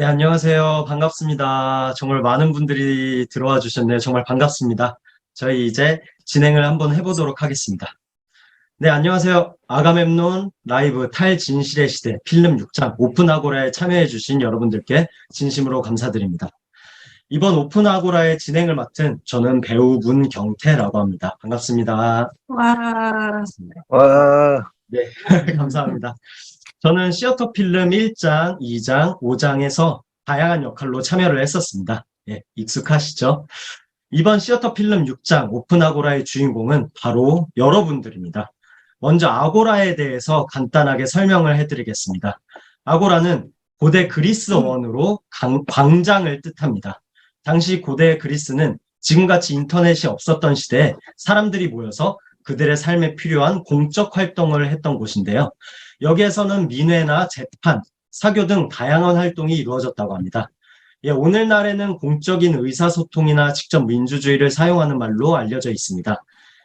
네, 안녕하세요. 반갑습니다. 정말 많은 분들이 들어와 주셨네요. 정말 반갑습니다. 저희 이제 진행을 한번 해보도록 하겠습니다. 네, 안녕하세요. 아가멤논 라이브 탈진실의 시대 필름 6장 오픈아고라에 참여해주신 여러분들께 진심으로 감사드립니다. 이번 오픈아고라의 진행을 맡은 저는 배우 문경태라고 합니다. 반갑습니다. 와, 와, 네, 감사합니다. 저는 시어터 필름 1장, 2장, 5장에서 다양한 역할로 참여를 했었습니다. 예, 익숙하시죠? 이번 시어터 필름 6장 오픈아고라의 주인공은 바로 여러분들입니다. 먼저 아고라에 대해서 간단하게 설명을 해드리겠습니다. 아고라는 고대 그리스 어원으로 광장을 뜻합니다. 당시 고대 그리스는 지금같이 인터넷이 없었던 시대에 사람들이 모여서 그들의 삶에 필요한 공적 활동을 했던 곳인데요. 여기에서는 민회나 재판, 사교 등 다양한 활동이 이루어졌다고 합니다. 예, 오늘날에는 공적인 의사소통이나 직접 민주주의를 사용하는 말로 알려져 있습니다.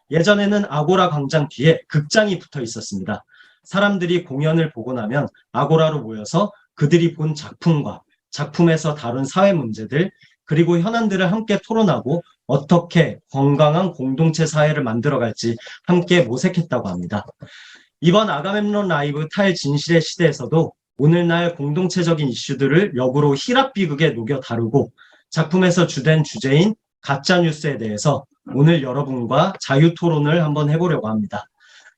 예전에는 아고라 광장 뒤에 극장이 붙어 있었습니다. 사람들이 공연을 보고 나면 아고라로 모여서 그들이 본 작품과 작품에서 다룬 사회 문제들, 그리고 현안들을 함께 토론하고 어떻게 건강한 공동체 사회를 만들어갈지 함께 모색했다고 합니다. 이번 아가멤논 라이브 탈진실의 시대에서도 오늘날 공동체적인 이슈들을 역으로 힐합 비극에 녹여 다루고 작품에서 주된 주제인 가짜뉴스에 대해서 오늘 여러분과 자유토론을 한번 해보려고 합니다.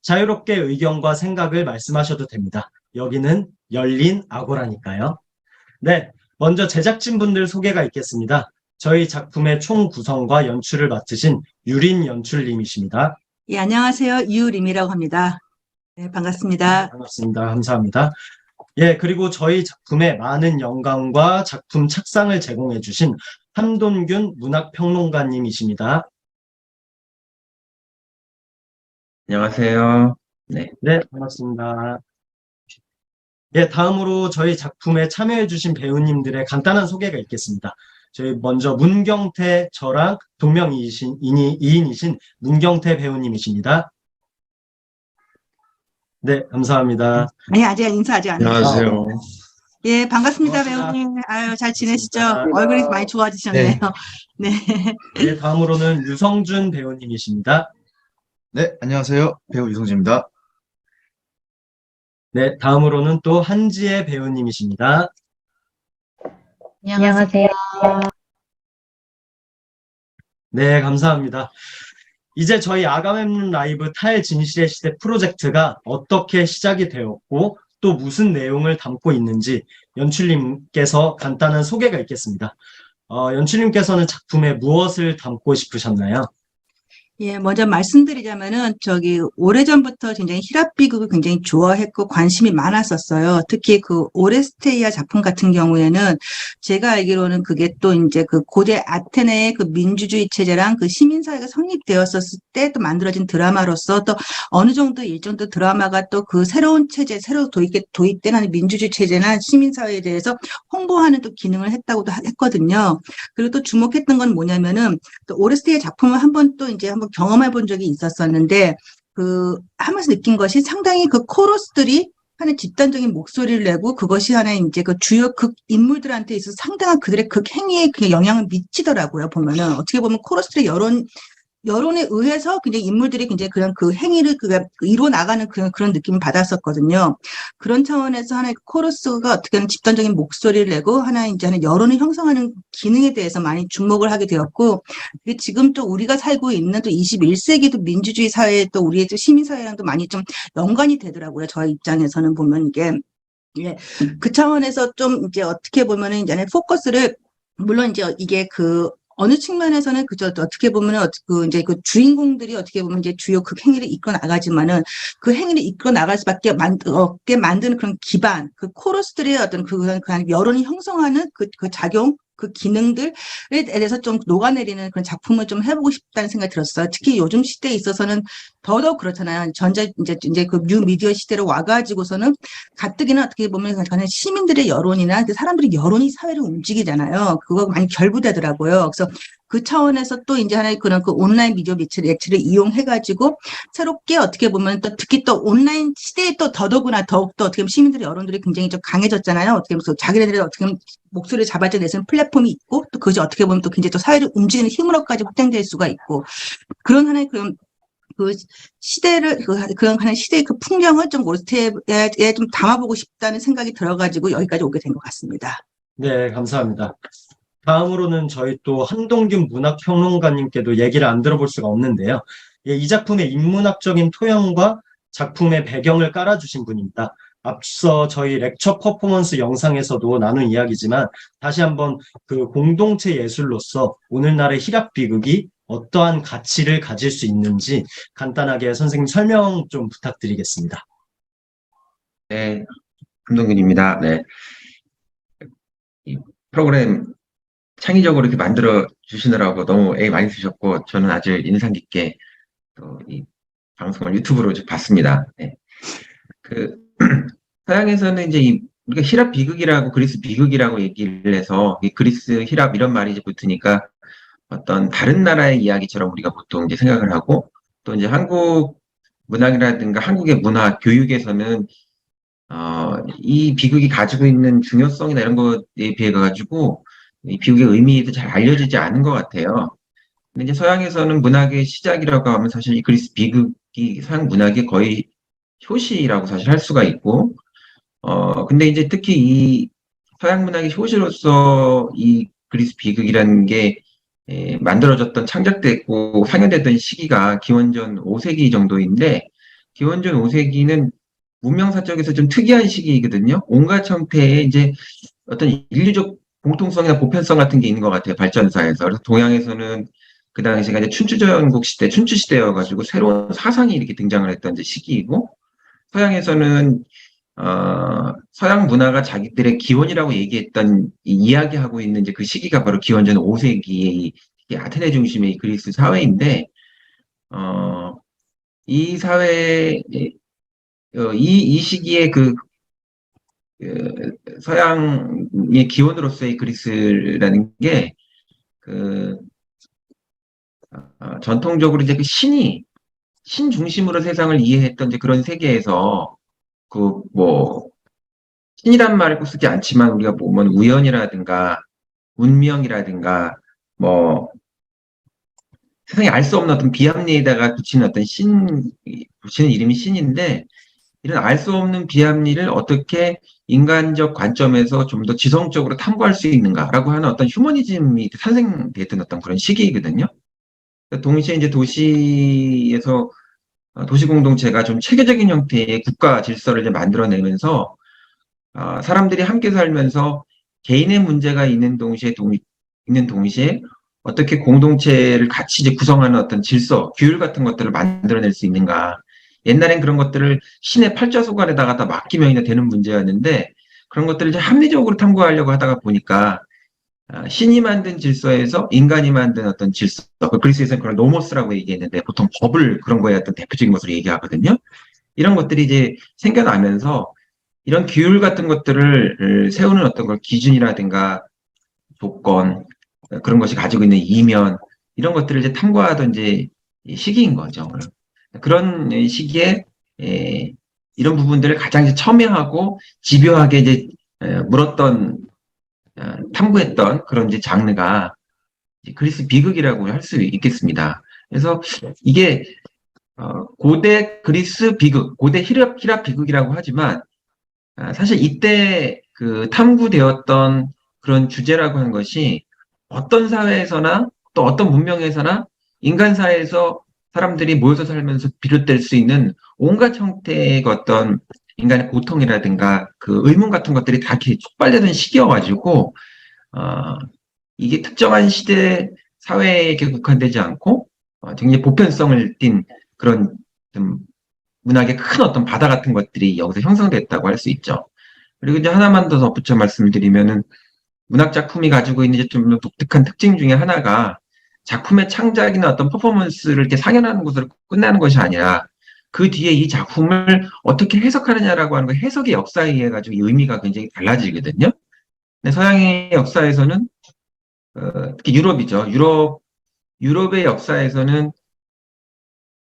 자유롭게 의견과 생각을 말씀하셔도 됩니다. 여기는 열린 아고라니까요. 네, 먼저 제작진분들 소개가 있겠습니다. 저희 작품의 총 구성과 연출을 맡으신 유린 연출님이십니다. 예, 안녕하세요. 유림이라고 합니다. 네, 반갑습니다. 반갑습니다. 감사합니다. 예, 그리고 저희 작품에 많은 영감과 작품 착상을 제공해 주신 함돈균 문학평론가님이십니다. 안녕하세요. 네, 반갑습니다. 예, 다음으로 저희 작품에 참여해 주신 배우님들의 간단한 소개가 있겠습니다. 저희 먼저 문경태, 저랑 동명이인이신 문경태 배우님이십니다. 네, 감사합니다. 아니, 아직 인사 아직 안 했어요. 안녕하세요. 예, 반갑습니다, 반갑습니다. 배우님. 아유, 잘 지내시죠? 반갑습니다. 얼굴이 많이 좋아지셨네요. 네. 네, 다음으로는 유성준 배우님이십니다. 네, 안녕하세요. 배우 유성진입니다. 네, 다음으로는 또 한지혜 배우님이십니다. 안녕하세요. 네, 감사합니다. 이제 저희 아가멤 라이브 탈진실의 시대 프로젝트가 어떻게 시작이 되었고 또 무슨 내용을 담고 있는지 연출님께서 간단한 소개가 있겠습니다. 연출님께서는 작품에 무엇을 담고 싶으셨나요? 예, 먼저 말씀드리자면은, 오래전부터 굉장히 힐합 비극을 굉장히 좋아했고 관심이 많았었어요. 특히 그 오레스테이아 작품 같은 경우에는 제가 알기로는 그게 또 이제 그 고대 아테네의 그 민주주의 체제랑 그 시민사회가 성립되었었을 때 또 만들어진 드라마로서 또 어느 정도 일정도 드라마가 또 그 새로운 체제, 새로 도입된 민주주의 체제나 시민사회에 대해서 홍보하는 또 기능을 했다고도 했거든요. 그리고 또 주목했던 건 뭐냐면은 또 오레스테이아 작품을 한번 경험해 본 적이 있었었는데, 하면서 느낀 것이 상당히 그 코러스들이 하는 집단적인 목소리를 내고 그것이 하나 이제 그 주요 극 인물들한테 있어서 상당한 그들의 극 행위에 그 영향을 미치더라고요, 보면은. 어떻게 보면 코러스들의 여론에 의해서 굉장히 인물들이 굉장히 그냥 그 행위를 이루어 나가는 그런 느낌을 받았었거든요. 그런 차원에서 하나의 코러스가 어떻게 하는 집단적인 목소리를 내고 하나의 여론을 형성하는 기능에 대해서 많이 주목을 하게 되었고, 지금 또 우리가 살고 있는 또 21세기도 민주주의 사회에 또 우리의 또 시민사회랑도 많이 좀 연관이 되더라고요. 저희 입장에서는 보면 이게. 예. 그 차원에서 좀 이제 어떻게 보면은 이제 포커스를, 물론 이제 이게 어느 측면에서는 어떻게 보면은 이제 그 주인공들이 어떻게 보면 이제 주요 그 행위를 이끌어 나가지만은 그 행위를 이끌어 나갈 수밖에 없게 만드는 그런 기반, 그 코러스들의 어떤 그 여론이 형성하는 그 작용, 그 기능들에 대해서 좀 녹아내리는 그런 작품을 좀 해보고 싶다는 생각이 들었어요. 특히 요즘 시대에 있어서는 더더욱 그렇잖아요. 이제 그 뉴 미디어 시대로 와가지고서는 가뜩이나 어떻게 보면 시민들의 여론이나 사람들의 여론이 사회를 움직이잖아요. 그거 많이 결부되더라고요. 그래서 그 차원에서 또 이제 하나의 그런 그 온라인 미디어 매체를 이용해가지고 새롭게 어떻게 보면 또 특히 또 온라인 시대에 또 더더구나 더욱더 어떻게 보면 시민들의 여론들이 굉장히 좀 강해졌잖아요. 어떻게 보면 자기네들의 어떻게 보면 목소리를 잡아내는 플랫폼이 있고 또 그것이 어떻게 보면 또 굉장히 또 사회를 움직이는 힘으로까지 확장될 수가 있고 그런 하나의 그 시대를 그런 하나의 시대의 그 풍경을 좀 오레스테에 좀 담아보고 싶다는 생각이 들어가지고 여기까지 오게 된 것 같습니다. 네, 감사합니다. 다음으로는 저희 또 한동균 문학평론가님께도 얘기를 안 들어볼 수가 없는데요. 예, 이 작품의 인문학적인 토양과 작품의 배경을 깔아주신 분입니다. 앞서 저희 렉처 퍼포먼스 영상에서도 나눈 이야기지만 다시 한번 그 공동체 예술로서 오늘날의 희락 비극이 어떠한 가치를 가질 수 있는지 간단하게 선생님 설명 좀 부탁드리겠습니다. 네, 한동균입니다. 네. 이 프로그램 창의적으로 이렇게 만들어 주시느라고 너무 애기 많이 쓰셨고, 저는 아주 인상 깊게 또 이 방송을 유튜브로 봤습니다. 네. 그, 서양에서는 이제 우리가 히랍 비극이라고 그리스 비극이라고 얘기를 해서, 이 그리스, 히랍 이런 말이 이제 붙으니까 어떤 다른 나라의 이야기처럼 우리가 보통 이제 생각을 하고, 또 이제 한국 문학이라든가 한국의 문화, 교육에서는 이 비극이 가지고 있는 중요성이나 이런 것에 비해 가지고 이 비극의 의미도 잘 알려지지 않은 것 같아요. 근데 이제 서양에서는 문학의 시작이라고 하면 사실 이 그리스 비극이 서양 문학의 거의 효시라고 사실 할 수가 있고, 근데 이제 특히 이 서양 문학의 효시로서 이 그리스 비극이라는 게 만들어졌던, 창작됐고 상연됐던 시기가 기원전 5세기 정도인데, 기원전 5세기는 문명사적에서 좀 특이한 시기이거든요. 온갖 형태의 이제 어떤 인류적 공통성이나 보편성 같은 게 있는 것 같아요. 발전사에서. 그래서 동양에서는 그 당시가 이제 춘추전국 시대, 춘추시대여가지고 새로운 사상이 이렇게 등장을 했던 이제 시기이고, 서양에서는 서양 문화가 자기들의 기원이라고 얘기했던 이야기하고 있는 이제 그 시기가 바로 기원전 5세기의 아테네 중심의 이 그리스 사회인데, 이 사회, 이 시기에 서양의 기원으로서의 그리스라는 게, 전통적으로 이제 신 중심으로 세상을 이해했던 이제 그런 세계에서, 신이란 말을 꼭 쓰지 않지만 우리가 보면 우연이라든가, 운명이라든가, 세상에 알 수 없는 어떤 비합리에다가 붙이는 붙이는 이름이 신인데, 이런 알 수 없는 비합리를 어떻게 인간적 관점에서 좀 더 지성적으로 탐구할 수 있는가라고 하는 어떤 휴머니즘이 탄생됐던 어떤 그런 시기이거든요. 동시에 이제 도시에서 도시 공동체가 좀 체계적인 형태의 국가 질서를 이제 만들어내면서 사람들이 함께 살면서 개인의 문제가 있는 동시에 어떻게 공동체를 같이 이제 구성하는 어떤 질서, 규율 같은 것들을 만들어낼 수 있는가. 옛날엔 그런 것들을 신의 팔자소관에다가 다 맡기면 되는 문제였는데, 그런 것들을 이제 합리적으로 탐구하려고 하다가 보니까 신이 만든 질서에서 인간이 만든 어떤 질서, 그리스에서는 그걸 노모스라고 얘기했는데 보통 법을 그런 거에 어떤 대표적인 것으로 얘기하거든요. 이런 것들이 이제 생겨나면서 이런 규율 같은 것들을 세우는 어떤 걸 기준이라든가 조건, 그런 것이 가지고 있는 이면, 이런 것들을 이제 탐구하던 이제 시기인 거죠. 그런 시기에 이런 부분들을 가장 이제 첨예하고 집요하게 이제 탐구했던 그런 이제 장르가 이제 그리스 비극이라고 할 수 있겠습니다. 그래서 이게 고대 그리스 비극, 고대 히랍 비극이라고 하지만 사실 이때 그 탐구되었던 그런 주제라고 하는 것이 어떤 사회에서나 또 어떤 문명에서나 인간 사회에서 사람들이 모여서 살면서 비롯될 수 있는 온갖 형태의 어떤 인간의 고통이라든가 그 의문 같은 것들이 다 이렇게 촉발되는 시기여가지고, 이게 특정한 시대 사회에게 국한되지 않고, 굉장히 보편성을 띤 그런 좀 문학의 큰 어떤 바다 같은 것들이 여기서 형성됐다고 할 수 있죠. 그리고 이제 하나만 더 덧붙여 말씀을 드리면은, 문학 작품이 가지고 있는 좀 독특한 특징 중에 하나가 작품의 창작이나 어떤 퍼포먼스를 이렇게 상연하는 것으로 끝나는 것이 아니라 그 뒤에 이 작품을 어떻게 해석하느냐라고 하는 거, 해석의 역사에 의해 가지고 이 의미가 굉장히 달라지거든요. 근데 서양의 역사에서는 특히 유럽이죠. 유럽의 역사에서는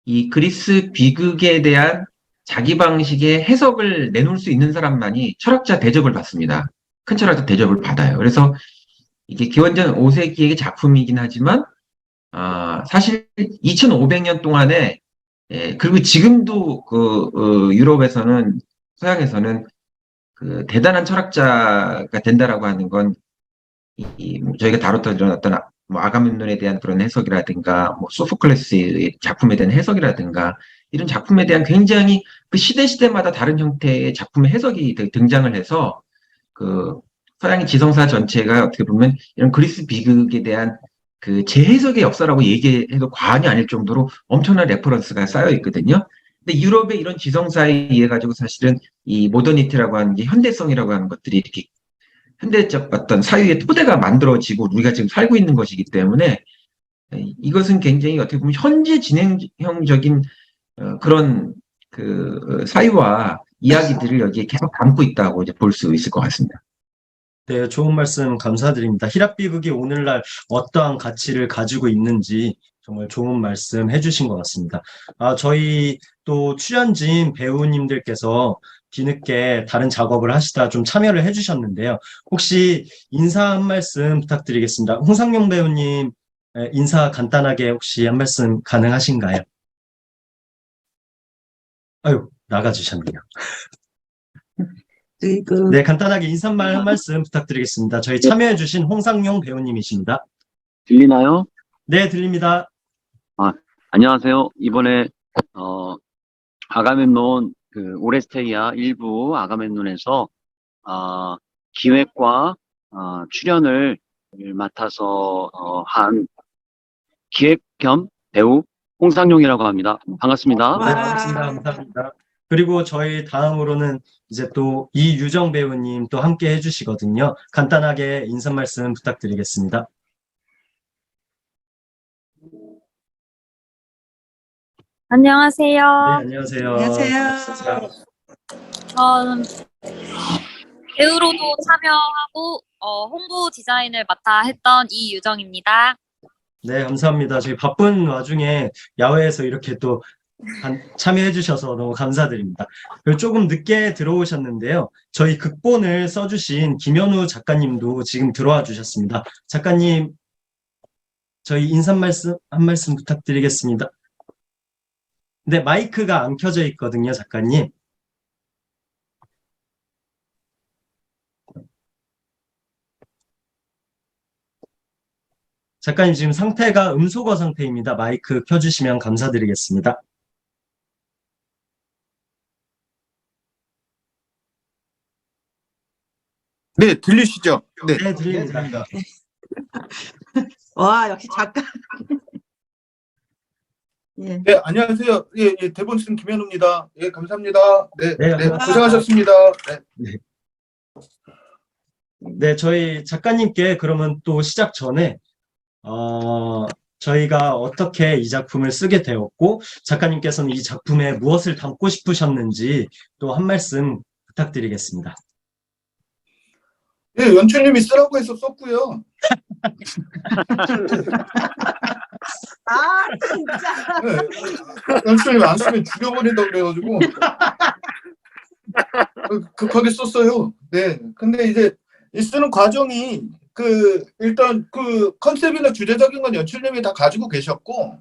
이 그리스 비극에 대한 자기 방식의 해석을 내놓을 수 있는 사람만이 철학자 대접을 받습니다. 큰 철학자 대접을 받아요. 그래서 이게 기원전 5세기의 작품이긴 하지만, 사실 2500년 동안에, 그리고 지금도 유럽에서는, 서양에서는 그 대단한 철학자가 된다라고 하는 건, 저희가 다뤘던 이런 어떤 뭐 아가멤논에 대한 그런 해석이라든가, 뭐 소포클레스의 작품에 대한 해석이라든가, 이런 작품에 대한 굉장히 그 시대마다 다른 형태의 작품의 해석이 등장을 해서, 그 서양의 지성사 전체가 어떻게 보면 이런 그리스 비극에 대한 그 재해석의 역사라고 얘기해도 과언이 아닐 정도로 엄청난 레퍼런스가 쌓여 있거든요. 근데 유럽의 이런 지성사에 의해 가지고 사실은 이 모더니티라고 하는 게 현대성이라고 하는 것들이 이렇게 현대적 어떤 사유의 토대가 만들어지고 우리가 지금 살고 있는 것이기 때문에 이것은 굉장히 어떻게 보면 현재 진행형적인 그런 그 사유와 이야기들을 여기에 계속 담고 있다고 이제 볼 수 있을 것 같습니다. 네, 좋은 말씀 감사드립니다. 히랍 비극이 오늘날 어떠한 가치를 가지고 있는지 정말 좋은 말씀 해주신 것 같습니다. 저희 또 출연진 배우님들께서 뒤늦게 다른 작업을 하시다 좀 참여를 해주셨는데요. 혹시 인사 한 말씀 부탁드리겠습니다. 홍상용 배우님, 인사 간단하게 혹시 한 말씀 가능하신가요? 아유, 나가주셨네요. 네, 간단하게 인사말 한 말씀 부탁드리겠습니다. 저희 참여해주신 홍상용 배우님이십니다. 들리나요? 네, 들립니다. 안녕하세요. 이번에 아가멤논 그 오레스테이아 일부 아가멤논에서 기획과 출연을 맡아서 한 기획 겸 배우 홍상용이라고 합니다. 반갑습니다. 네, 반갑습니다. 감사합니다. 그리고 저희 다음으로는 이제 또 이유정 배우님 또 함께 해주시거든요. 간단하게 인사 말씀 부탁드리겠습니다. 안녕하세요. 네, 안녕하세요. 안녕하세요. 저는 배우로도 참여하고 홍보 디자인을 맡아 했던 이유정입니다. 네, 감사합니다. 저희 바쁜 와중에 야외에서 이렇게 또 참여해 주셔서 너무 감사드립니다. 그리고 조금 늦게 들어오셨는데요. 저희 극본을 써주신 김현우 작가님도 지금 들어와 주셨습니다. 작가님, 저희 인사 말씀, 한 말씀 부탁드리겠습니다. 네, 마이크가 안 켜져 있거든요, 작가님. 작가님 지금 상태가 음소거 상태입니다. 마이크 켜주시면 감사드리겠습니다. 네, 들리시죠? 네. 네, 들립니다. 와, 역시 작가. 예. 네, 안녕하세요. 예, 대본 쓴 김현우입니다. 예, 감사합니다. 네, 네, 네, 감사합니다. 고생하셨습니다. 네. 네, 저희 작가님께 그러면 또 시작 전에 저희가 어떻게 이 작품을 쓰게 되었고 작가님께서는 이 작품에 무엇을 담고 싶으셨는지 또 한 말씀 부탁드리겠습니다. 예, 연출님이 쓰라고 해서 썼고요. 진짜. 네, 연출님이 안 쓰면 죽여버린다고 그래가지고 급하게 썼어요. 네, 근데 이제 이 쓰는 과정이 일단 컨셉이나 주제적인 건 연출님이 다 가지고 계셨고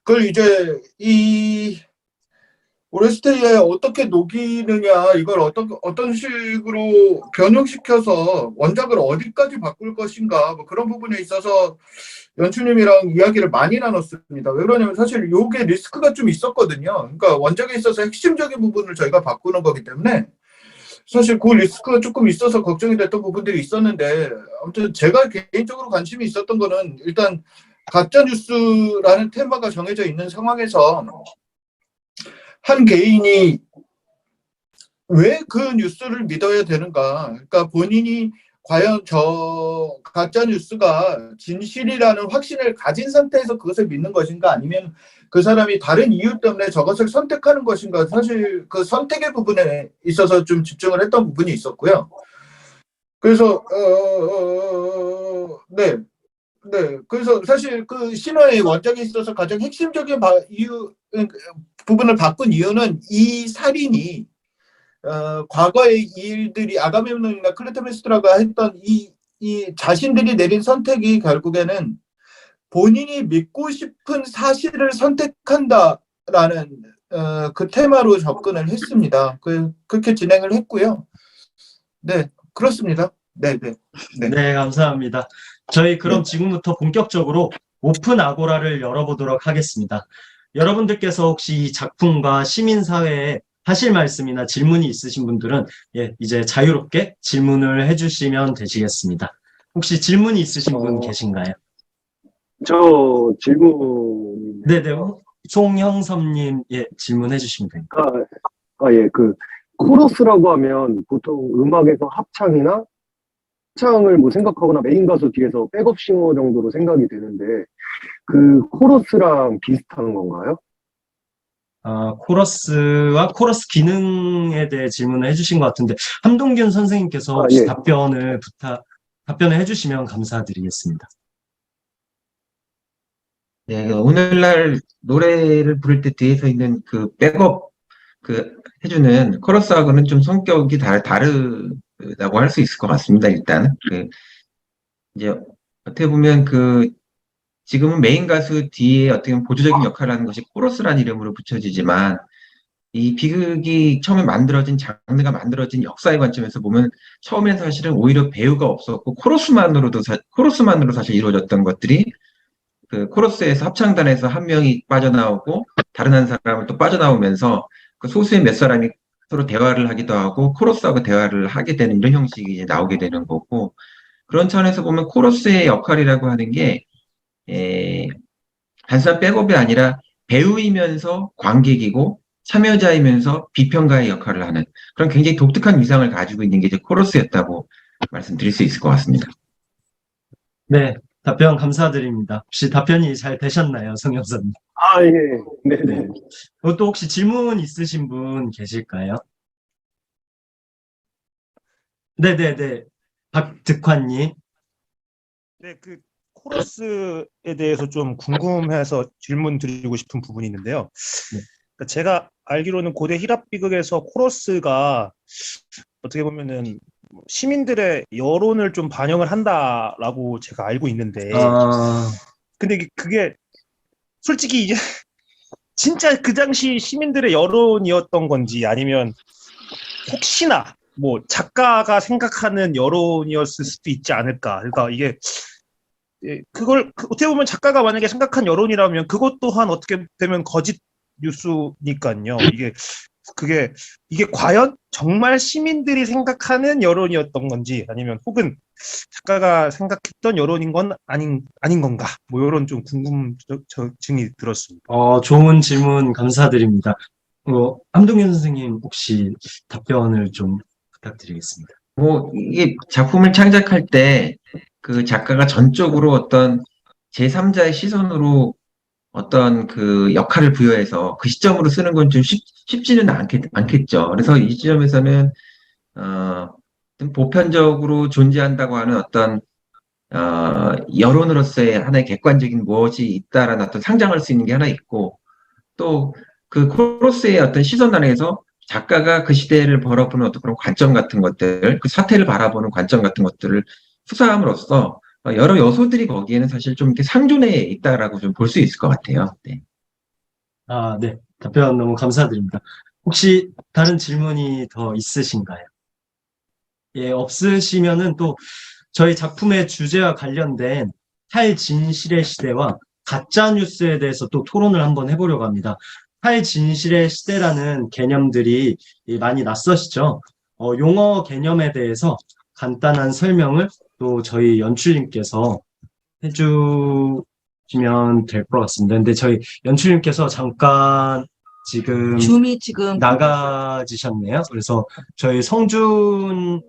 그걸 이제 이 오레스테이아에 어떻게 녹이느냐 이걸 어떤 식으로 변형시켜서 원작을 어디까지 바꿀 것인가 뭐 그런 부분에 있어서 연출님이랑 이야기를 많이 나눴습니다. 왜 그러냐면 사실 요게 리스크가 좀 있었거든요. 그러니까 원작에 있어서 핵심적인 부분을 저희가 바꾸는 거기 때문에 사실 그 리스크가 조금 있어서 걱정이 됐던 부분들이 있었는데 아무튼 제가 개인적으로 관심이 있었던 거는 일단 가짜뉴스라는 테마가 정해져 있는 상황에서 한 개인이 왜 그 뉴스를 믿어야 되는가? 그러니까 본인이 과연 저 가짜 뉴스가 진실이라는 확신을 가진 상태에서 그것을 믿는 것인가? 아니면 그 사람이 다른 이유 때문에 저것을 선택하는 것인가? 사실 그 선택의 부분에 있어서 좀 집중을 했던 부분이 있었고요. 그래서 네. 네, 그래서 사실 그 신화의 원작에 있어서 가장 핵심적인 부분을 바꾼 이유는 이 살인이 과거의 일들이 아가멤논이나 클리토메스트라가 했던 이 자신들이 내린 선택이 결국에는 본인이 믿고 싶은 사실을 선택한다라는 그 테마로 접근을 했습니다. 그렇게 진행을 했고요. 네, 그렇습니다. 네, 네, 네. 네, 감사합니다. 저희 그럼 지금부터 본격적으로 오픈 아고라를 열어보도록 하겠습니다. 여러분들께서 혹시 이 작품과 시민사회에 하실 말씀이나 질문이 있으신 분들은 이제 자유롭게 질문을 해주시면 되시겠습니다. 혹시 질문이 있으신 분 계신가요? 저 질문, 네네, 송형섭님, 질문해 주시면 됩니다. 예, 코러스라고 하면 보통 음악에서 합창이나 합창을 뭐 생각하거나 메인 가수 뒤에서 백업 싱어 정도로 생각이 되는데, 그 코러스랑 비슷한 건가요? 코러스와 코러스 기능에 대해 질문을 해주신 것 같은데, 함동균 선생님께서 혹시 예. 답변을 해주시면 감사드리겠습니다. 네, 오늘날 노래를 부를 때 뒤에서 있는 그 백업 해주는 코러스하고는 좀 성격이 다르다고 할 수 있을 것 같습니다. 일단 이제 어떻게 보면 지금은 메인 가수 뒤에 어떻게 보면 보조적인 역할을 하는 것이 코러스라는 이름으로 붙여지지만 이 비극이 처음에 장르가 만들어진 역사의 관점에서 보면 처음엔 사실은 오히려 배우가 없었고 코러스만으로 사실 이루어졌던 것들이 그 코러스에서 합창단에서 한 명이 빠져나오고 다른 한 사람은 또 빠져나오면서 그 소수의 몇 사람이 서로 대화를 하기도 하고 코러스하고 대화를 하게 되는 이런 형식이 이제 나오게 되는 거고, 그런 차원에서 보면 코러스의 역할이라고 하는 게 단순한 백업이 아니라 배우이면서 관객이고 참여자이면서 비평가의 역할을 하는 그런 굉장히 독특한 위상을 가지고 있는 게 이제 코러스였다고 말씀드릴 수 있을 것 같습니다. 네, 답변 감사드립니다. 혹시 답변이 잘 되셨나요, 성형사님? 예. 네네. 또 혹시 질문 있으신 분 계실까요? 네네네. 박득환님. 네, 코러스에 대해서 좀 궁금해서 질문 드리고 싶은 부분이 있는데요. 네. 그러니까 제가 알기로는 고대 히랍 비극에서 코러스가 어떻게 보면은 시민들의 여론을 좀 반영을 한다라고 제가 알고 있는데, 근데 그게 솔직히 이게 진짜 그 당시 시민들의 여론이었던 건지 아니면 혹시나 뭐 작가가 생각하는 여론이었을 수도 있지 않을까. 그러니까 이게 그걸 어떻게 보면 작가가 만약에 생각한 여론이라면 그것 또한 어떻게 되면 거짓 뉴스니까요. 이게 과연 정말 시민들이 생각하는 여론이었던 건지 아니면 혹은 작가가 생각했던 여론인 건 아닌 건가? 뭐 이런 좀 궁금증이 들었습니다. 좋은 질문 감사드립니다. 함동균 선생님 혹시 답변을 좀 부탁드리겠습니다. 이게 작품을 창작할 때 그 작가가 전적으로 어떤 제3자의 시선으로 어떤 그 역할을 부여해서 그 시점으로 쓰는 건 좀 쉽지는 않겠죠. 그래서 이 지점에서는 좀 보편적으로 존재한다고 하는 어떤 여론으로서의 하나의 객관적인 무엇이 있다라는 어떤 상장할 수 있는 게 하나 있고, 또 그 코러스의 어떤 시선 안에서 작가가 그 시대를 바라보는 어떤 그런 관점 같은 것들, 그 사태를 바라보는 관점 같은 것들을 투사함으로써 여러 요소들이 거기에는 사실 좀 이렇게 상존해 있다라고 좀 볼 수 있을 것 같아요. 네. 네. 답변 너무 감사드립니다. 혹시 다른 질문이 더 있으신가요? 없으시면은 또 저희 작품의 주제와 관련된 탈진실의 시대와 가짜뉴스에 대해서 또 토론을 한번 해보려고 합니다. 탈진실의 시대라는 개념들이 많이 낯서시죠? 용어 개념에 대해서 간단한 설명을 또 저희 연출님께서 해주시면 될 것 같습니다. 근데 저희 연출님께서 잠깐 줌이 지금 나가지셨네요. 그래서 저희 성준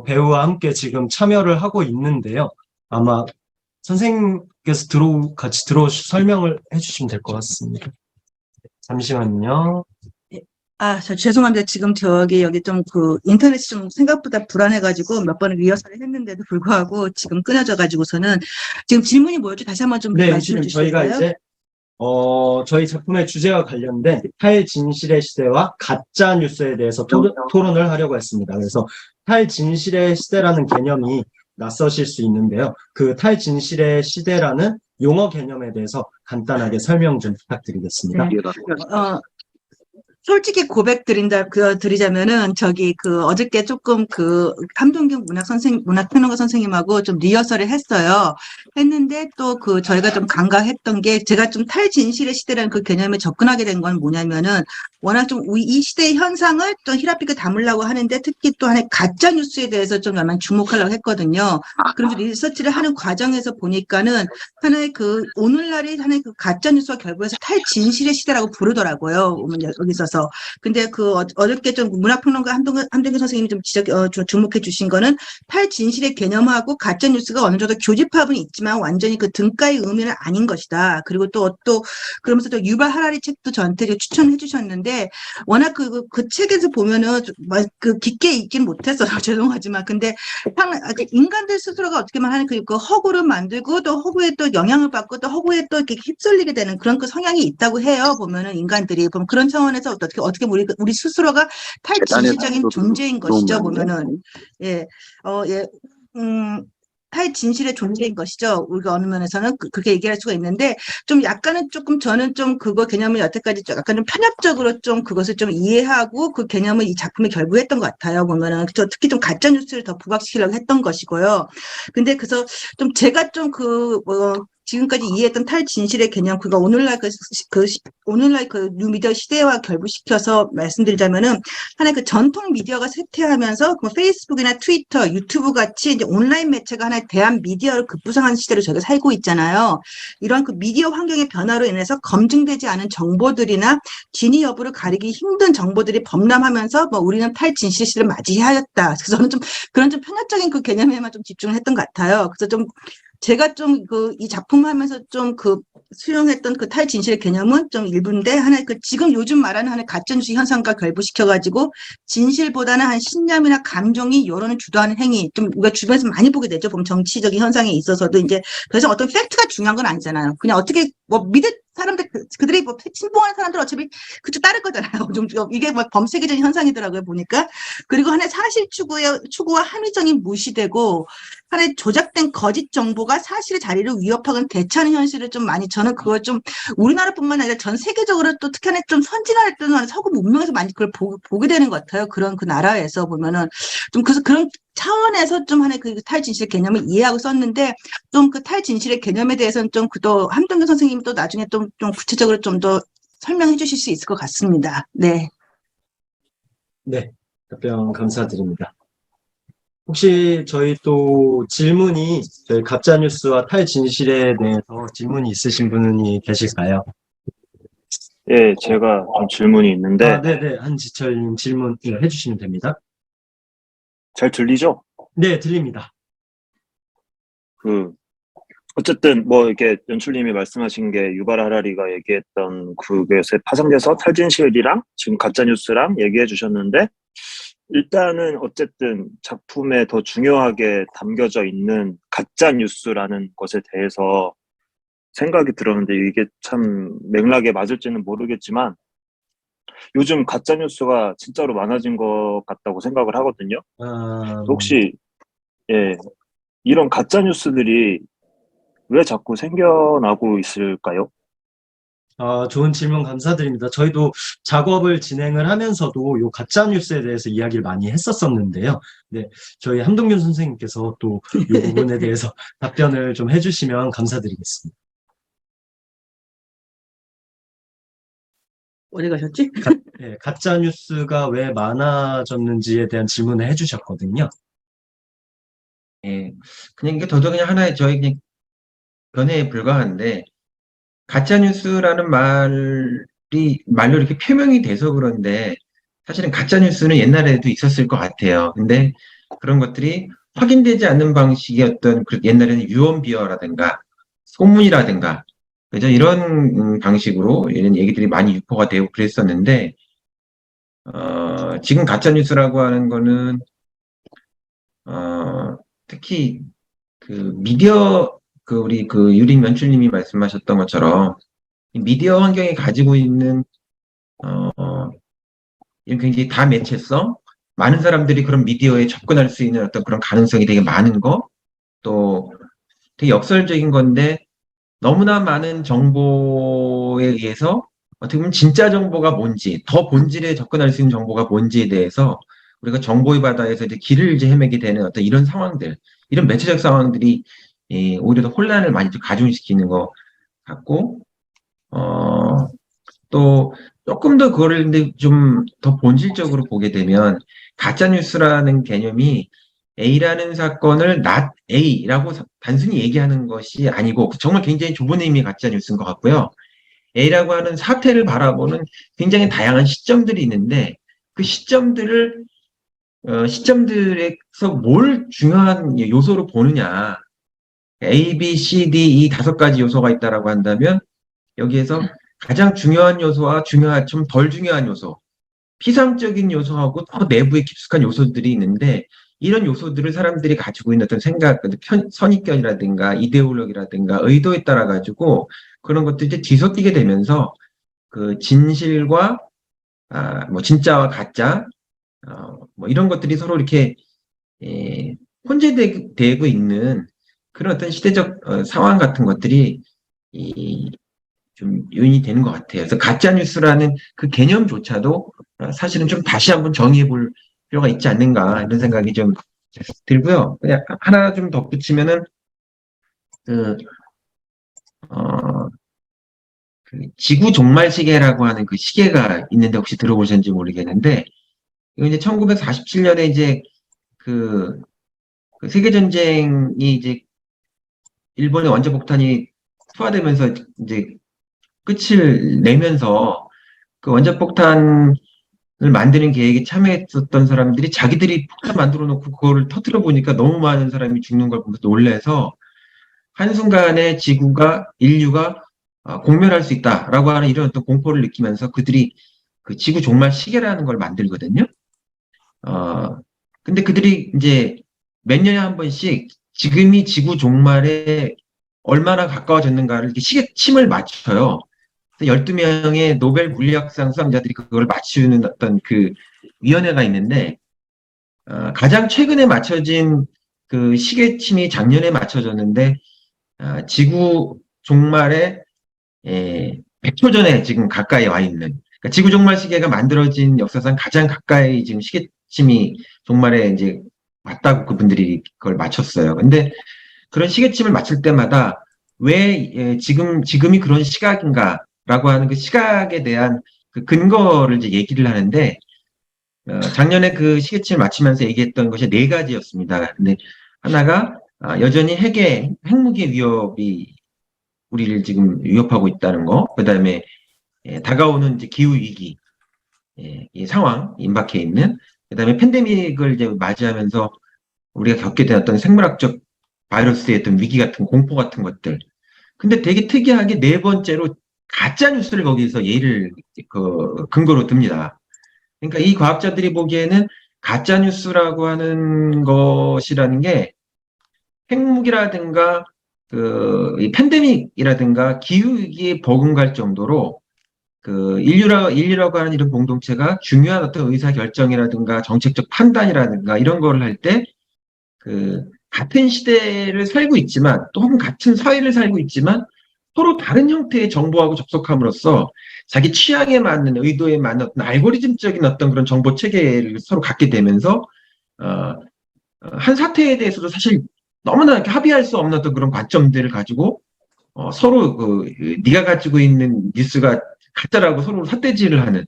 배우와 함께 지금 참여를 하고 있는데요. 아마 선생님께서 같이 들어오셔서 설명을 해주시면 될 것 같습니다. 잠시만요. 저 죄송합니다. 지금 여기 좀 인터넷이 좀 생각보다 불안해가지고 몇 번을 리허설을 했는데도 불구하고 지금 끊어져가지고서는 지금 질문이 뭐였죠? 다시 한번 좀 네, 말씀해 유진님, 저희가 주실까요? 이제 저희 작품의 주제와 관련된 탈진실의 시대와 가짜 뉴스에 대해서 토론을 하려고 했습니다. 그래서 탈진실의 시대라는 개념이 낯서실 수 있는데요. 그 탈진실의 시대라는 용어 개념에 대해서 간단하게 설명 좀 부탁드리겠습니다. 네. 솔직히 드리자면은, 어저께 조금 함동균 문학평론가 선생님하고 좀 리허설을 했어요. 했는데 또 저희가 좀 간과했던 게, 제가 좀 탈진실의 시대라는 그 개념에 접근하게 된 건 뭐냐면은, 워낙 좀 이 시대의 현상을 좀 희랍있게 담으려고 하는데, 특히 또 하나의 가짜뉴스에 대해서 좀 많이 주목하려고 했거든요. 그래서 리서치를 하는 과정에서 보니까는, 오늘날의 하나의 가짜뉴스와 결부해서 탈진실의 시대라고 부르더라고요. 여기서. 근데 어저께 좀 문학평론가 함동균 선생님이 좀 주목해 주신 거는 탈진실의 개념하고 가짜뉴스가 어느 정도 교집합은 있지만 완전히 등가의 의미는 아닌 것이다. 그리고 또 그러면서 또 유발 하라리 책도 저한테 추천해 주셨는데 워낙 그 책에서 보면은 깊게 읽긴 못했어요. 죄송하지만. 근데 인간들 스스로가 어떻게 말하는 그 허구를 만들고 또 허구에 또 영향을 받고 또 허구에 또 이렇게 휩쓸리게 되는 그런 성향이 있다고 해요. 보면은 인간들이. 그럼 그런 차원에서 어떻게 우리 스스로가 탈진실적인 존재인 것이죠. 보면은 탈진실의 존재인 것이죠. 우리가 어느 면에서는 그렇게 얘기할 수가 있는데 좀 약간은 조금 저는 좀 그거 개념을 여태까지 약간 좀 편협적으로 좀 그것을 좀 이해하고 그 개념을 이 작품에 결부했던 것 같아요. 보면은 특히 좀 가짜 뉴스를 더 부각시키려고 했던 것이고요. 근데 그래서 좀 제가 좀 지금까지 이해했던 탈진실의 개념, 오늘날 오늘날 뉴미디어 시대와 결부시켜서 말씀드리자면은, 하나의 전통 미디어가 쇠퇴하면서, 페이스북이나 트위터, 유튜브 같이 이제 온라인 매체가 하나의 대한 미디어를 급부상한 시대를 저희가 살고 있잖아요. 이런 미디어 환경의 변화로 인해서 검증되지 않은 정보들이나 진위 여부를 가리기 힘든 정보들이 범람하면서, 우리는 탈진실 시대를 맞이하였다. 그래서 저는 좀 그런 좀 편협적인 개념에만 좀 집중을 했던 것 같아요. 그래서 제가 이 작품 하면서 수용했던 탈진실의 개념은 좀 일부인데, 지금 요즘 말하는 하나의 가짜뉴스 현상과 결부시켜가지고, 진실보다는 한 신념이나 감정이 여론을 주도하는 행위, 좀 우리가 주변에서 많이 보게 되죠. 보면 정치적인 현상에 있어서도 이제, 그래서 어떤 팩트가 중요한 건 아니잖아요. 그냥 어떻게, 믿을 사람들, 그들이 신봉하는 사람들 어차피 그쪽 따를 거잖아요. 이게 범세계적인 현상이더라고요, 보니까. 그리고 하나의 사실 추구와 합리적인 무시되고, 하나의 조작된 거짓 정보가 사실의 자리를 위협하거나 대체하는 현실을 좀 많이 저는 그걸 좀 우리나라뿐만 아니라 전 세계적으로 또 특히 좀 선진화했던 서구 문명에서 많이 그걸 보게 되는 것 같아요. 그런 나라에서 보면은 좀 그래서 그런 차원에서 좀 하나의 탈진실 개념을 이해하고 썼는데 좀 탈진실의 개념에 대해서는 좀 또 함동균 선생님이 또 나중에 좀 구체적으로 좀 더 설명해 주실 수 있을 것 같습니다. 네. 네, 답변 감사드립니다. 혹시 저희 또 저희 가짜뉴스와 탈진실에 대해서 질문이 있으신 분이 계실까요? 예, 제가 좀 질문이 있는데, 네네. 한지철님 질문 해주시면 됩니다. 잘 들리죠? 네, 들립니다. 어쨌든, 이렇게 연출님이 말씀하신 게 유발 하라리가 얘기했던 그것에 파생돼서 탈진실이랑 지금 가짜뉴스랑 얘기해 주셨는데, 일단은 어쨌든 작품에 더 중요하게 담겨져 있는 가짜뉴스라는 것에 대해서 생각이 들었는데, 이게 참 맥락에 맞을지는 모르겠지만, 요즘 가짜뉴스가 진짜로 많아진 것 같다고 생각을 하거든요. 혹시, 이런 가짜뉴스들이 왜 자꾸 생겨나고 있을까요? 좋은 질문 감사드립니다. 저희도 작업을 진행을 하면서도 요 가짜뉴스에 대해서 이야기를 많이 했었었는데요. 네, 저희 함동균 선생님께서 또 이 부분에 대해서 답변을 좀 해주시면 감사드리겠습니다. 어디 가셨지? 가짜뉴스가 왜 많아졌는지에 대한 질문을 해주셨거든요. 그냥 이게 저도 그냥 하나의 저희 그냥 견해에 불과한데, 가짜뉴스라는 말로 이렇게 표명이 돼서 그런데, 사실은 가짜뉴스는 옛날에도 있었을 것 같아요. 근데 그런 것들이 확인되지 않는 방식의 어떤, 옛날에는 유언비어라든가, 소문이라든가, 그죠? 이런 방식으로 이런 얘기들이 많이 유포가 되고 그랬었는데, 지금 가짜뉴스라고 하는 거는, 특히 그 미디어, 우리 유림 연출님이 말씀하셨던 것처럼, 이 미디어 환경이 가지고 있는, 이런 굉장히 다매체성, 많은 사람들이 그런 미디어에 접근할 수 있는 어떤 그런 가능성이 되게 많은 거, 또 되게 역설적인 건데, 너무나 많은 정보에 의해서 어떻게 보면 진짜 정보가 뭔지, 더 본질에 접근할 수 있는 정보가 뭔지에 대해서 우리가 정보의 바다에서 이제 길을 이제 헤매게 되는 어떤 이런 상황들, 이런 매체적 상황들이 오히려 더 혼란을 많이 좀 가중시키는 것 같고, 또 조금 더 그거를 근데 좀 더 본질적으로 보게 되면 가짜뉴스라는 개념이 A라는 사건을 not A라고 단순히 얘기하는 것이 아니고 정말 굉장히 좁은 의미의 가짜뉴스인 것 같고요. A라고 하는 사태를 바라보는 굉장히 다양한 시점들이 있는데 그 시점들에서 뭘 중요한 요소로 보느냐. A, B, C, D 이 5가지 요소가 있다라고 한다면 여기에서 가장 중요한 요소와 좀 덜 중요한 요소, 피상적인 요소하고 더 내부에 깊숙한 요소들이 있는데 이런 요소들을 사람들이 가지고 있는 어떤 생각, 선입견이라든가 이데올로기라든가 의도에 따라 가지고 그런 것들이 이제 뒤섞이게 되면서 그 진실과 뭐 진짜와 가짜 뭐 이런 것들이 서로 이렇게 혼재되고 있는 그런 어떤 시대적 상황 같은 것들이 좀 요인이 되는 것 같아요. 그래서 가짜뉴스라는 그 개념조차도 사실은 좀 다시 한번 정의해 볼 필요가 있지 않는가 이런 생각이 좀 들고요. 그냥 하나 좀 덧붙이면은 그 지구 종말 시계라고 하는 그 시계가 있는데 혹시 들어보셨는지 모르겠는데 이거 이제 1947년에 이제 그 세계 전쟁이 이제 일본의 원자폭탄이 투하되면서 이제 끝을 내면서 그 원자폭탄을 만드는 계획에 참여했었던 사람들이 자기들이 폭탄 만들어 놓고 그거를 터뜨려 보니까 너무 많은 사람이 죽는 걸 보면서 놀래서 한순간에 인류가 공멸할 수 있다라고 하는 이런 어떤 공포를 느끼면서 그들이 그 지구 종말 시계라는 걸 만들거든요. 근데 그들이 이제 몇 년에 한 번씩 지금이 지구 종말에 얼마나 가까워졌는가를 이렇게 시계침을 맞춰요. 12명의 노벨 물리학상 수상자들이 그걸 맞추는 어떤 그 위원회가 있는데, 가장 최근에 맞춰진 그 시계침이 작년에 맞춰졌는데, 지구 종말에 100초 전에 지금 가까이 와 있는, 그러니까 지구 종말 시계가 만들어진 역사상 가장 가까이 지금 시계침이 종말에 이제 왔다고 그분들이 그걸 맞췄어요. 근데 그런 시계침을 맞출 때마다 왜 지금이 그런 시각인가라고 하는 그 시각에 대한 그 근거를 이제 얘기를 하는데, 작년에 그 시계침을 맞추면서 얘기했던 것이 4가지였습니다. 근데 하나가 여전히 핵무기 위협이 우리를 지금 위협하고 있다는 거, 그 다음에 다가오는 이제 기후 위기 이 상황 임박해 있는, 그 다음에 팬데믹을 이제 맞이하면서 우리가 겪게 된 어떤 생물학적 바이러스의 어떤 위기 같은 공포 같은 것들. 근데 되게 특이하게 4번째로 가짜 뉴스를 거기서 근거로 듭니다. 그러니까 이 과학자들이 보기에는 가짜 뉴스라고 하는 것이라는 게 핵무기라든가 이 팬데믹이라든가 기후위기에 버금갈 정도로 그 인류라고 하는 이런 공동체가 중요한 어떤 의사결정이라든가 정책적 판단이라든가 이런 거를 할 때 같은 시대를 살고 있지만 또 혹은 같은 사회를 살고 있지만 서로 다른 형태의 정보하고 접속함으로써 자기 취향에 맞는 의도에 맞는 어떤 알고리즘적인 어떤 그런 정보 체계를 서로 갖게 되면서 한 사태에 대해서도 사실 너무나 이렇게 합의할 수 없는 어떤 그런 관점들을 가지고 서로 네가 가지고 있는 뉴스가 가짜라고 서로 삿대질을 하는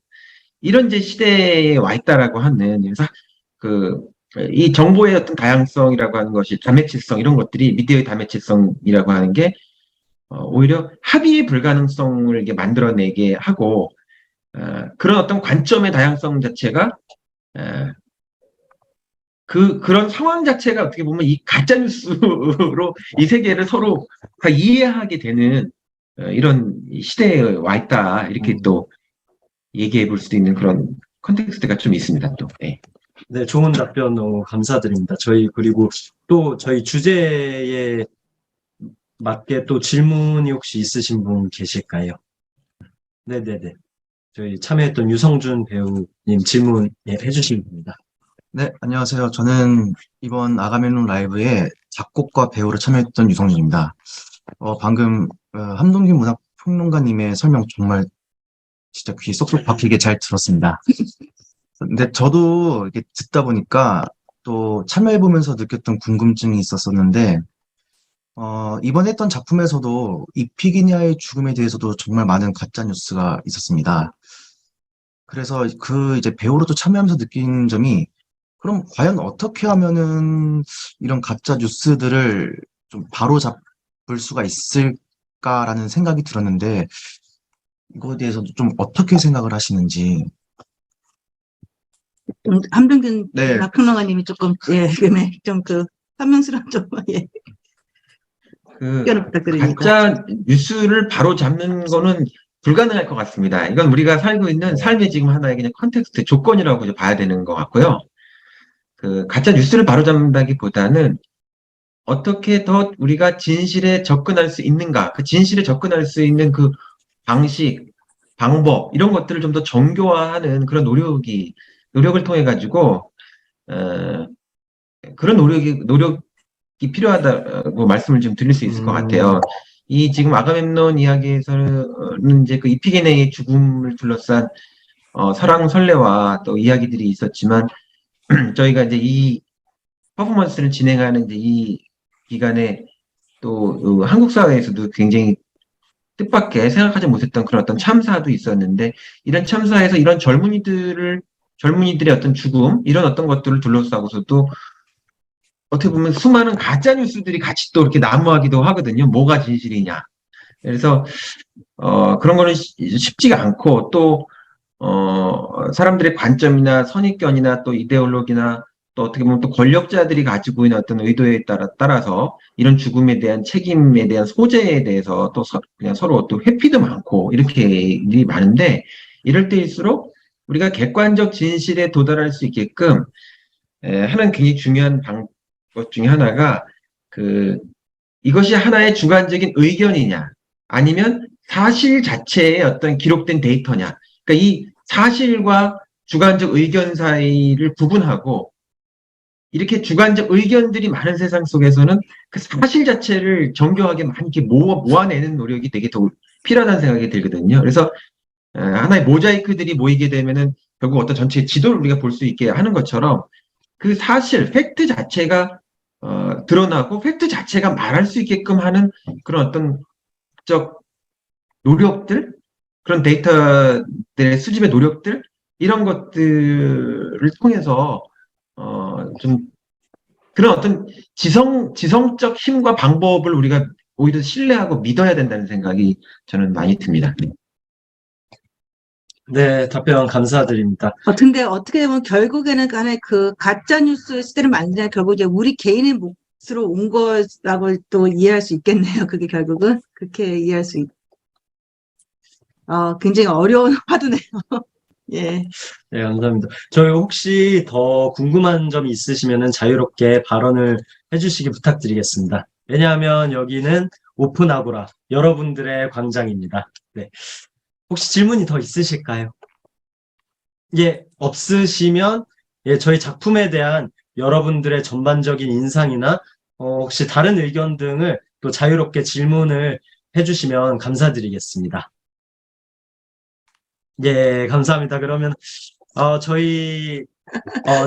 이런 이제 시대에 와 있다라고 하는, 그래서 이 정보의 어떤 다양성이라고 하는 것이 다매체성 이런 것들이 미디어의 다매체성이라고 하는 게 오히려 합의의 불가능성을 이게 만들어내게 하고 그런 어떤 관점의 다양성 자체가 그런 상황 자체가 어떻게 보면 이 가짜 뉴스로 이 세계를 서로 다 이해하게 되는 이런 시대에 와 있다 이렇게 또 얘기해 볼 수도 있는 그런 컨텍스트가 좀 있습니다, 또. 예. 네, 좋은 답변 너무 감사드립니다. 그리고 또 저희 주제에 맞게 또 질문이 혹시 있으신 분 계실까요? 네네네. 저희 참여했던 유성준 배우님 질문 해주시면 됩니다. 네, 안녕하세요. 저는 이번 아가멜론 라이브에 작곡과 배우로 참여했던 유성준입니다. 방금 함동균 문학평론가님의 설명 정말 진짜 귀에 쏙쏙 박히게 잘 들었습니다. 근데 저도 이렇게 듣다 보니까 또 참여해보면서 느꼈던 궁금증이 있었었는데, 이번 했던 작품에서도 이피기니아의 죽음에 대해서도 정말 많은 가짜 뉴스가 있었습니다. 그래서 이제 배우로도 참여하면서 느낀 점이, 그럼 과연 어떻게 하면은 이런 가짜 뉴스들을 좀 바로 잡을 수가 있을까라는 생각이 들었는데, 이거에 대해서도 좀 어떻게 생각을 하시는지. 함동균 네. 평론가님이 조금 좀 설명스러운 좀 의견을 부탁드립니다. 가짜 뉴스를 바로 잡는 거는 불가능할 것 같습니다. 이건 우리가 살고 있는 삶의 지금 하나의 그냥 컨텍스트, 조건이라고 이제 봐야 되는 것 같고요. 가짜 뉴스를 바로 잡는다기보다는 어떻게 더 우리가 진실에 접근할 수 있는가, 그 진실에 접근할 수 있는 그 방식, 방법, 이런 것들을 좀 더 정교화하는 그런 노력을 통해 가지고, 그런 노력이 필요하다고 말씀을 좀 드릴 수 있을 것 같아요. 이 지금 아가멤논 이야기에서는 이제 그 이피게네의 죽음을 둘러싼 사랑 선례와 또 이야기들이 있었지만, 저희가 이제 이 퍼포먼스를 진행하는 이제 이 기간에 또 한국 사회에서도 굉장히 뜻밖의 생각하지 못했던 그런 어떤 참사도 있었는데, 이런 참사에서 이런 젊은이들의 어떤 죽음, 이런 어떤 것들을 둘러싸고서도 어떻게 보면 수많은 가짜 뉴스들이 같이 또 이렇게 난무하기도 하거든요. 뭐가 진실이냐. 그래서 그런 거는 쉽지가 않고, 또 사람들의 관점이나 선입견이나 또 이데올로기나 또 어떻게 보면 또 권력자들이 가지고 있는 어떤 의도에 따라서 이런 죽음에 대한 책임에 대한 소재에 대해서 또 그냥 서로 또 회피도 많고 이렇게 일이 많은데, 이럴 때일수록 우리가 객관적 진실에 도달할 수 있게끔 하는 굉장히 중요한 것 중에 하나가 이것이 하나의 주관적인 의견이냐 아니면 사실 자체의 어떤 기록된 데이터냐. 그러니까 이 사실과 주관적 의견 사이를 구분하고, 이렇게 주관적 의견들이 많은 세상 속에서는 그 사실 자체를 정교하게 많이 이렇게 모아내는 노력이 되게 더 필요하다는 생각이 들거든요. 그래서 하나의 모자이크들이 모이게 되면은 결국 어떤 전체의 지도를 우리가 볼 수 있게 하는 것처럼, 그 사실, 팩트 자체가 드러나고 팩트 자체가 말할 수 있게끔 하는 그런 어떤 적 노력들, 그런 데이터들의 수집의 노력들, 이런 것들을 통해서 좀 그런 어떤 지성적 힘과 방법을 우리가 오히려 신뢰하고 믿어야 된다는 생각이 저는 많이 듭니다. 네, 답변 감사드립니다. 근데 어떻게 보면 결국에는 간에 그 가짜뉴스 시대를 만드냐, 결국 이제 우리 개인의 몫으로 온 거라고 또 이해할 수 있겠네요. 그게 결국은. 그렇게 이해할 수 굉장히 어려운 화두네요. 예. 네, 감사합니다. 저희 혹시 더 궁금한 점이 있으시면은 자유롭게 발언을 해주시기 부탁드리겠습니다. 왜냐하면 여기는 오픈아고라, 여러분들의 광장입니다. 네. 혹시 질문이 더 있으실까요? 예, 없으시면, 저희 작품에 대한 여러분들의 전반적인 인상이나, 혹시 다른 의견 등을 또 자유롭게 질문을 해주시면 감사드리겠습니다. 예, 감사합니다. 그러면, 저희,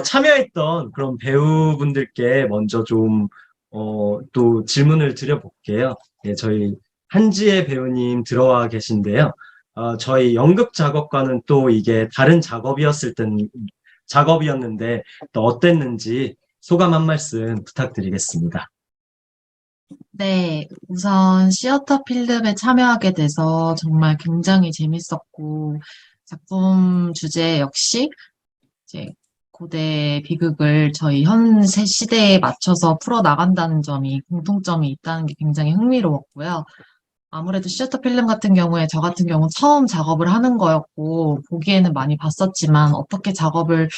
참여했던 그런 배우분들께 먼저 좀, 또 질문을 드려볼게요. 예, 저희 한지혜 배우님 들어와 계신데요. 저희 연극 작업과는 또 이게 다른 작업이었는데 또 어땠는지 소감 한 말씀 부탁드리겠습니다. 네, 우선 시어터 필름에 참여하게 돼서 정말 굉장히 재밌었고, 작품 주제 역시 이제 고대 비극을 저희 현 시대에 맞춰서 풀어나간다는 점이 공통점이 있다는 게 굉장히 흥미로웠고요. 아무래도 시어터 필름 같은 경우에 저 같은 경우는 처음 작업을 하는 거였고, 보기에는 많이 봤었지만 어떻게 작업을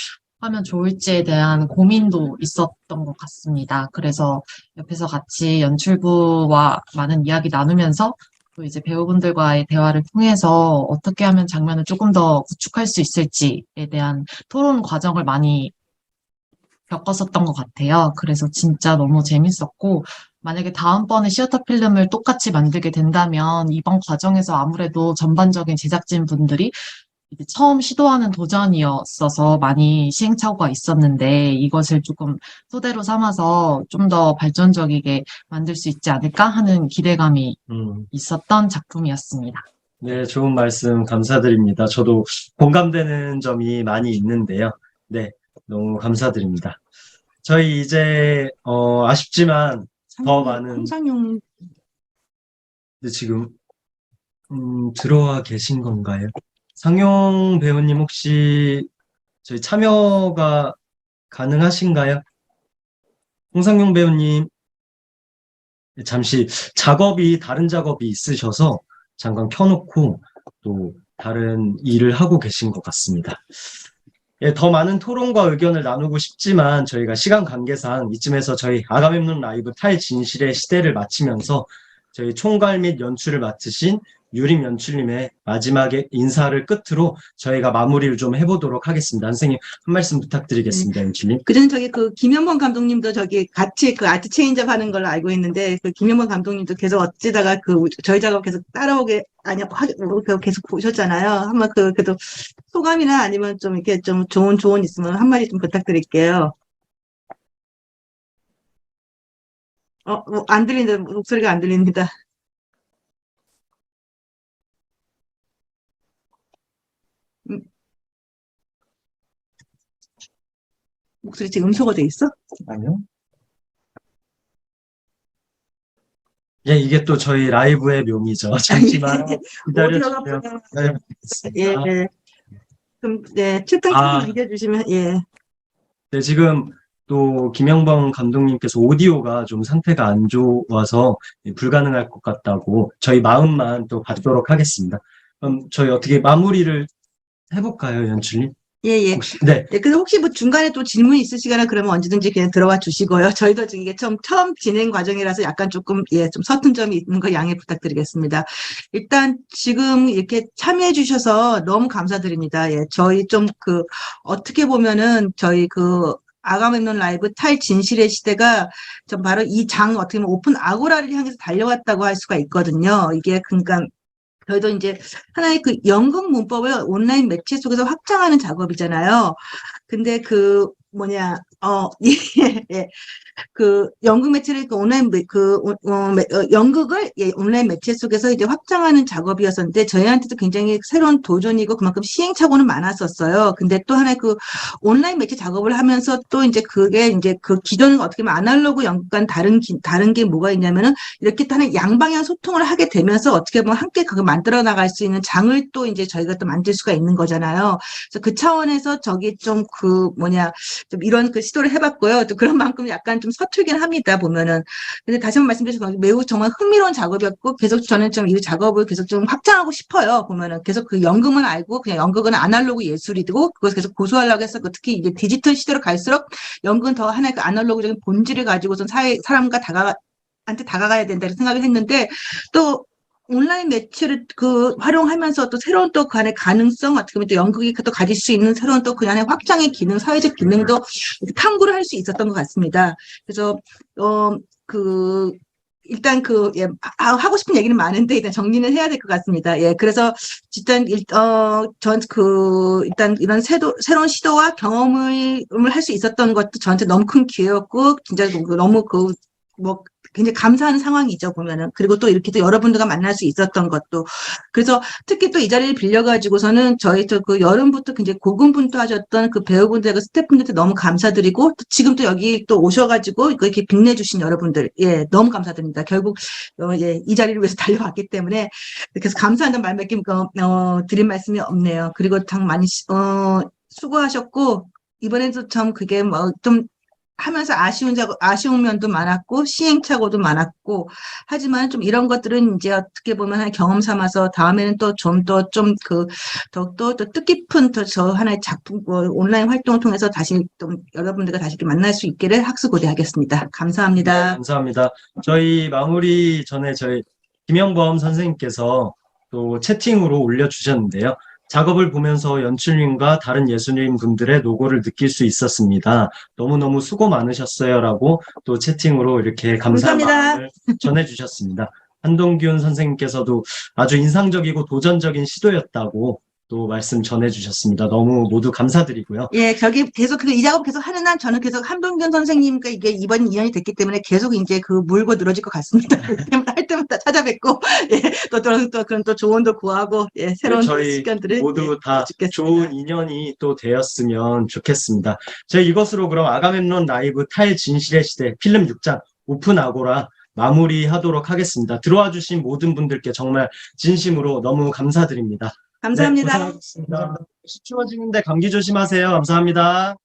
하면 좋을지에 대한 고민도 있었던 것 같습니다. 그래서 옆에서 같이 연출부와 많은 이야기 나누면서 또 이제 배우분들과의 대화를 통해서 어떻게 하면 장면을 조금 더 구축할 수 있을지에 대한 토론 과정을 많이 겪었었던 것 같아요. 그래서 진짜 너무 재밌었고, 만약에 다음번에 시어터 필름을 똑같이 만들게 된다면 이번 과정에서 아무래도 전반적인 제작진 분들이 이제 처음 시도하는 도전이었어서 많이 시행착오가 있었는데 이것을 조금 토대로 삼아서 좀 더 발전적이게 만들 수 있지 않을까 하는 기대감이 있었던 작품이었습니다. 네, 좋은 말씀 감사드립니다. 저도 공감되는 점이 많이 있는데요. 네, 너무 감사드립니다. 저희 이제 아쉽지만 더 많은 홍상용 근데 지금 들어와 계신 건가요? 상용 배우님 혹시 저희 참여가 가능하신가요? 홍상용 배우님 잠시 다른 작업이 있으셔서 잠깐 켜놓고 또 다른 일을 하고 계신 것 같습니다. 예, 더 많은 토론과 의견을 나누고 싶지만 저희가 시간 관계상 이쯤에서 저희 아가멤논 라이브 탈진실의 시대를 마치면서 저희 총괄 및 연출을 맡으신 유림 연출님의 마지막에 인사를 끝으로 저희가 마무리를 좀 해보도록 하겠습니다. 선생님 한 말씀 부탁드리겠습니다, 연출님. 그전에 저기 그 김현범 감독님도 저기 같이 그 아트 체인지업 하는 걸로 알고 있는데 그 김현범 감독님도 계속 어찌다가 그 저희 작업 계속 따라오게 아니 계속 보셨잖아요. 한번 그래도 소감이나 아니면 좀 이렇게 좀 좋은 조언 있으면 한마디 좀 부탁드릴게요. 안 들린다. 목소리가 안 들립니다. 목소리 지금 음소거 돼 있어? 아니요. 예, 이게 또 저희 라이브의 묘미죠. 잠시만 기다려주세요. 네, 예, 네. 그럼 네, 채팅 좀 남겨주시면 예. 네, 지금 또 김영범 감독님께서 오디오가 좀 상태가 안 좋아서 불가능할 것 같다고 저희 마음만 또 받도록 하겠습니다. 그럼 저희 어떻게 마무리를 해볼까요, 연출님? 예, 예. 네. 네, 그래서 혹시 뭐 중간에 또 질문 있으시거나 그러면 언제든지 그냥 들어와 주시고요. 저희도 지금 이게 처음 진행 과정이라서 약간 조금, 예, 좀 서툰 점이 있는 거 양해 부탁드리겠습니다. 일단 지금 이렇게 참여해 주셔서 너무 감사드립니다. 예, 저희 좀 어떻게 보면은 저희 아가멤논 라이브 탈진실의 시대가 좀 바로 어떻게 보면 오픈 아고라를 향해서 달려왔다고 할 수가 있거든요. 이게 그러니까 저희도 이제 하나의 연극 문법을 온라인 매체 속에서 확장하는 작업이잖아요. 근데 예. 연극 매체를 연극을 온라인 매체 속에서 이제 확장하는 작업이었었는데 저희한테도 굉장히 새로운 도전이고 그만큼 시행착오는 많았었어요. 근데 또 하나의 온라인 매체 작업을 하면서 또 이제 그게 이제 기존은 어떻게 보면 아날로그 연극과는 다른 게 뭐가 있냐면은 이렇게 또 하나의 양방향 소통을 하게 되면서 어떻게 보면 함께 그걸 만들어 나갈 수 있는 장을 또 이제 저희가 또 만들 수가 있는 거잖아요. 그래서 그 차원에서 저기 좀 좀 이런 시도를 해봤고요. 또 그런 만큼 약간 좀 서툴긴 합니다, 보면은. 근데 다시 한번 말씀드려서 매우 정말 흥미로운 작업이었고, 계속 저는 좀 이 작업을 계속 좀 확장하고 싶어요, 보면은. 계속 연극은 알고, 그냥 연극은 아날로그 예술이고, 그것을 계속 고수하려고 했었고, 특히 이제 디지털 시대로 갈수록 연극은 더 하나의 아날로그적인 본질을 가지고선 사람과 한테 다가가야 된다, 이렇게 생각을 했는데, 또, 온라인 매체를 활용하면서 또 새로운 또 그 안에 가능성, 어떻게 보면 또 연극이 또 가질 수 있는 새로운 또 그 안에 확장의 기능, 사회적 기능도 탐구를 할 수 있었던 것 같습니다. 그래서, 일단 예, 하고 싶은 얘기는 많은데 일단 정리는 해야 될 것 같습니다. 예, 그래서 일단 일단 이런 새로운 시도와 경험을 할 수 있었던 것도 저한테 너무 큰 기회였고 진짜 너무 굉장히 감사하는 상황이죠, 보면은. 그리고 또 이렇게 또 여러분들과 만날 수 있었던 것도. 그래서 특히 또 이 자리를 빌려가지고서는 저희 여름부터 굉장히 고군분투하셨던 배우분들과 스태프분들한테 너무 감사드리고, 또 지금 또 여기 또 오셔가지고 이렇게 빛내주신 여러분들, 예, 너무 감사드립니다. 결국, 예, 이 자리를 위해서 달려왔기 때문에, 그래서 감사한다는 말밖에, 드릴 말씀이 없네요. 그리고 참 많이, 수고하셨고, 이번에도 참 그게 좀, 하면서 아쉬운 면도 많았고, 시행착오도 많았고, 하지만 좀 이런 것들은 이제 어떻게 보면 하나의 경험 삼아서 다음에는 또 좀 더욱더 또 뜻깊은 저 하나의 작품, 온라인 활동을 통해서 다시 또 여러분들과 다시 이렇게 만날 수 있기를 학수고대하겠습니다. 감사합니다. 네, 감사합니다. 저희 마무리 전에 저희 김영범 선생님께서 또 채팅으로 올려주셨는데요. 작업을 보면서 연출님과 다른 예술인 분들의 노고를 느낄 수 있었습니다. 너무너무 수고 많으셨어요라고 또 채팅으로 이렇게 감사한 감사합니다. 마음을 전해주셨습니다. 한동균 선생님께서도 아주 인상적이고 도전적인 시도였다고 또 말씀 전해주셨습니다. 너무 모두 감사드리고요. 예, 계속 이 작업 계속 하는 한 저는 계속 한동균 선생님과 이게 이번 2년이 됐기 때문에 계속 이제 그 물고 늘어질 것 같습니다. 할 때마다 찾아뵙고, 예, 그런 또 조언도 구하고, 예, 새로운 저희 시간들을 모두 예, 다 갖겠습니다. 좋은 인연이 또 되었으면 좋겠습니다. 저희 이것으로 그럼 아가멤논 라이브 탈진실의 시대 필름 6장 오픈 아고라 마무리하도록 하겠습니다. 들어와 주신 모든 분들께 정말 진심으로 너무 감사드립니다. 감사합니다. 네, 고생하셨습니다. 추워지는데 감기 조심하세요. 감사합니다.